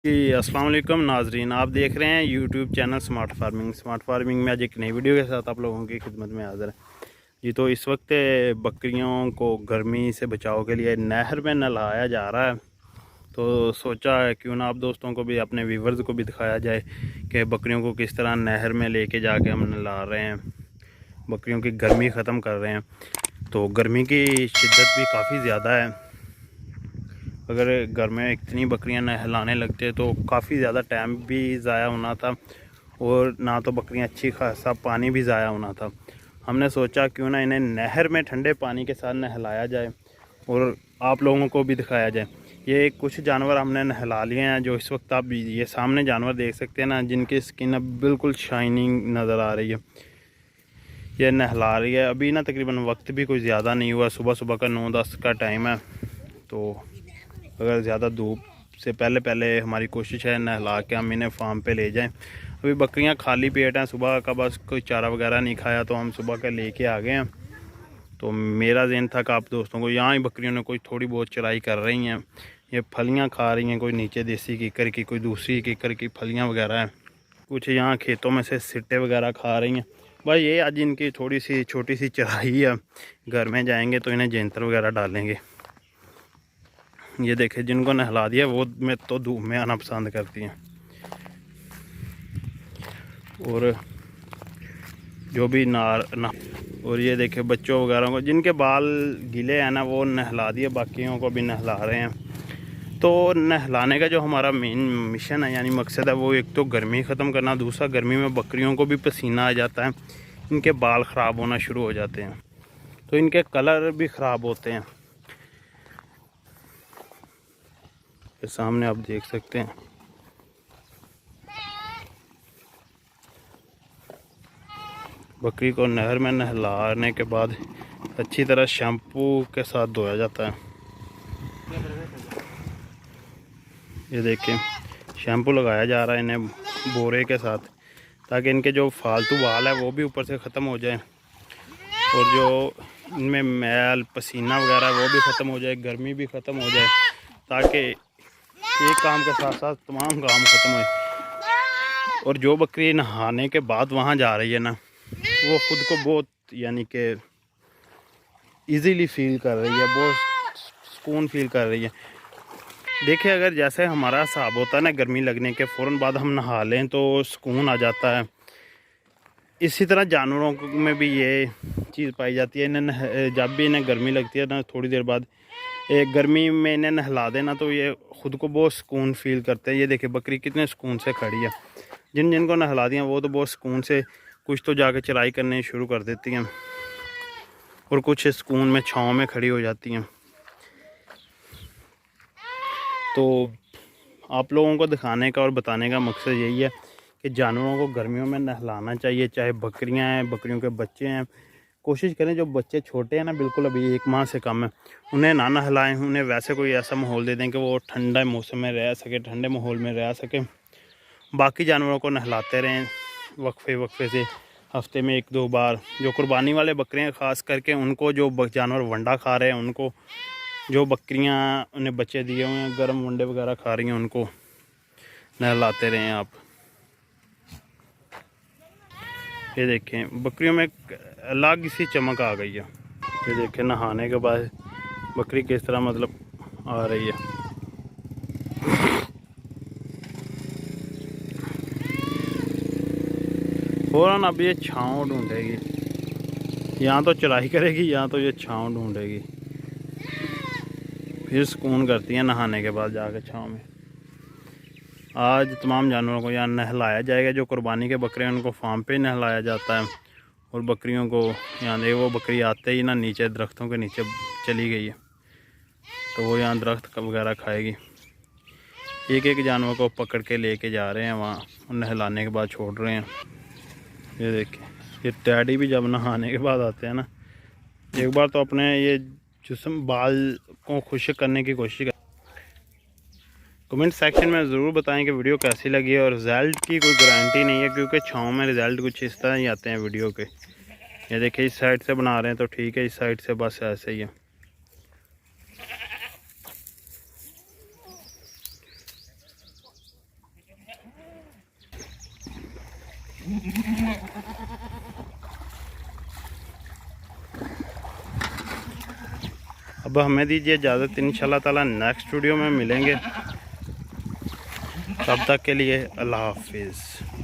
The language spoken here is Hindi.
जी अस्सलाम वालेकुम नाजरीन, आप देख रहे हैं यूट्यूब चैनल स्मार्ट फार्मिंग में आज एक नई वीडियो के साथ आप लोगों की खिदमत में हाज़िर है। जी तो इस वक्त बकरियों को गर्मी से बचाव के लिए नहर में नहलाया जा रहा है। तो सोचा है क्यों ना आप दोस्तों को भी, अपने व्यूवर्स को भी दिखाया जाए कि बकरियों को किस तरह नहर में लेके जाके हम नहला रहे हैं, बकरियों की गर्मी ख़त्म कर रहे हैं। तो गर्मी की शिद्दत भी काफ़ी ज़्यादा है। अगर घर में इतनी बकरियां नहलाने लगते तो काफ़ी ज़्यादा टाइम भी ज़ाया होना था और ना तो बकरियां अच्छी खासा पानी भी ज़ाया होना था। हमने सोचा क्यों ना इन्हें नहर में ठंडे पानी के साथ नहलाया जाए और आप लोगों को भी दिखाया जाए। ये कुछ जानवर हमने नहला लिए हैं, जो इस वक्त आप ये सामने जानवर देख सकते हैं ना, जिनकी स्किन अब बिल्कुल शाइनिंग नज़र आ रही है। ये नहला रही है। अभी ना तकरीबन वक्त भी कोई ज़्यादा नहीं हुआ, सुबह सुबह का 9-10 का टाइम है। तो अगर ज़्यादा धूप से पहले पहले हमारी कोशिश है नहला के हम इन्हें फार्म पे ले जाएं। अभी बकरियां खाली पेट हैं, सुबह का बस कोई चारा वगैरह नहीं खाया, तो हम सुबह का लेके आ गए हैं। तो मेरा ज़हन था कि आप दोस्तों को, यहाँ ही बकरियों ने कोई थोड़ी बहुत चराई कर रही हैं, ये फलियां खा रही हैं, कोई नीचे देसी कीकर की, कोई दूसरी कीकर की फलियां वगैरह हैं, कुछ यहाँ खेतों में से सिट्टे वगैरह खा रही हैं। भाई ये आज इनकी थोड़ी सी छोटी सी चराई है। घर में जाएंगे तो इन्हें जेंतर वगैरह डालेंगे। ये देखे जिनको नहला दिया वो में तो धूप में आना पसंद करती हैं। और जो भी ना और ये देखे बच्चों वगैरह को जिनके बाल गीले हैं ना, वो नहला दिए, बाकियों को भी नहला रहे हैं। तो नहलाने का जो हमारा मेन मिशन है, यानी मकसद है, वो एक तो गर्मी ख़त्म करना, दूसरा गर्मी में बकरियों को भी पसीना आ जाता है, इनके बाल ख़राब होना शुरू हो जाते हैं, तो इनके कलर भी ख़राब होते हैं। सामने आप देख सकते हैं। बकरी को नहर में नहलाने के बाद अच्छी तरह शैम्पू के साथ धोया जाता है। ये देखिए शैम्पू लगाया जा रहा है इन्हें बोरे के साथ, ताकि इनके जो फालतू बाल है वो भी ऊपर से ख़त्म हो जाए और जो इनमें मैल पसीना वगैरह वो भी ख़त्म हो जाए, गर्मी भी ख़त्म हो जाए, ताकि एक काम के साथ साथ तमाम काम ख़त्म हो। और जो बकरी नहाने के बाद वहाँ जा रही है ना, वो ख़ुद को बहुत यानी कि इजीली फील कर रही है, बहुत सुकून फील कर रही है। देखिए अगर जैसे हमारा हिसाब होता है ना, गर्मी लगने के फ़ौरन बाद हम नहा लें तो सुकून आ जाता है, इसी तरह जानवरों में भी ये चीज़ पाई जाती है। इन्हें जब भी इन्हें गर्मी लगती है ना, थोड़ी देर बाद एक गर्मी में इन्हें नहला देना, तो ये ख़ुद को बहुत सुकून फील करते हैं। ये देखिए बकरी कितने सुकून से खड़ी है। जिनको नहला दिया वो तो बहुत सुकून से कुछ तो जाके चराई करने शुरू कर देती हैं और कुछ सुकून में छाँव में खड़ी हो जाती हैं। तो आप लोगों को दिखाने का और बताने का मकसद यही है कि जानवरों को गर्मियों में नहलाना चाहिए, चाहे बकरियां हैं, बकरियों के बच्चे हैं। कोशिश करें जो बच्चे छोटे हैं ना, बिल्कुल अभी 1 माह से कम है, उन्हें ना नहलाएं। उन्हें वैसे कोई ऐसा माहौल दे दें कि वो ठंडे मौसम में रह सके, ठंडे माहौल में रह सके। बाकी जानवरों को नहलाते रहें वक्फे से, हफ्ते में 1-2 बार। जो कुर्बानी वाले बकरियां ख़ास करके, उनको जो जानवर वंडा खा रहे हैं, उनको जो बकरियां उन्हें बच्चे दिए हुए हैं गर्म वंडे वगैरह खा रही हैं, उनको नहलाते रहें आप। ये देखें बकरियों में एक अलग सी चमक आ गई है। ये देखें नहाने के बाद बकरी किस तरह मतलब आ रही है। फ़ौरन अब ये छाँव ढूंढेगी, यहाँ तो चराई करेगी, यहाँ तो ये छाँव ढूंढेगी, फिर सुकून करती है नहाने के बाद जाकर छाँव में। आज तमाम जानवरों को यहाँ नहलाया जाएगा। जो कुर्बानी के बकरे हैं उनको फार्म पे नहलाया जाता है, और बकरियों को यहाँ देखो, वो बकरी आते ही ना नीचे दरख्तों के नीचे चली गई है, तो वो यहाँ दरख्त वगैरह खाएगी। एक एक जानवर को पकड़ के लेके जा रहे हैं वहाँ, नहलाने के बाद छोड़ रहे हैं। ये देखिए ये टैडी भी जब नहाने के बाद आते हैं ना, एक बार तो अपने ये जिस्म बाल को खुश्क करने की कोशिश कर। कमेंट सेक्शन में ज़रूर बताएं कि वीडियो कैसी लगी है। और रिज़ल्ट की कोई गारंटी नहीं है, क्योंकि छाँव में रिज़ल्ट कुछ इस तरह ही आते हैं वीडियो के। ये देखिए इस साइड से बना रहे हैं तो ठीक है, इस साइड से बस ऐसे ही है। अब हमें दीजिए इजाज़त, इंशाल्लाह ताला नेक्स्ट वीडियो में मिलेंगे। तब तक के लिए अल्लाह हाफिज़।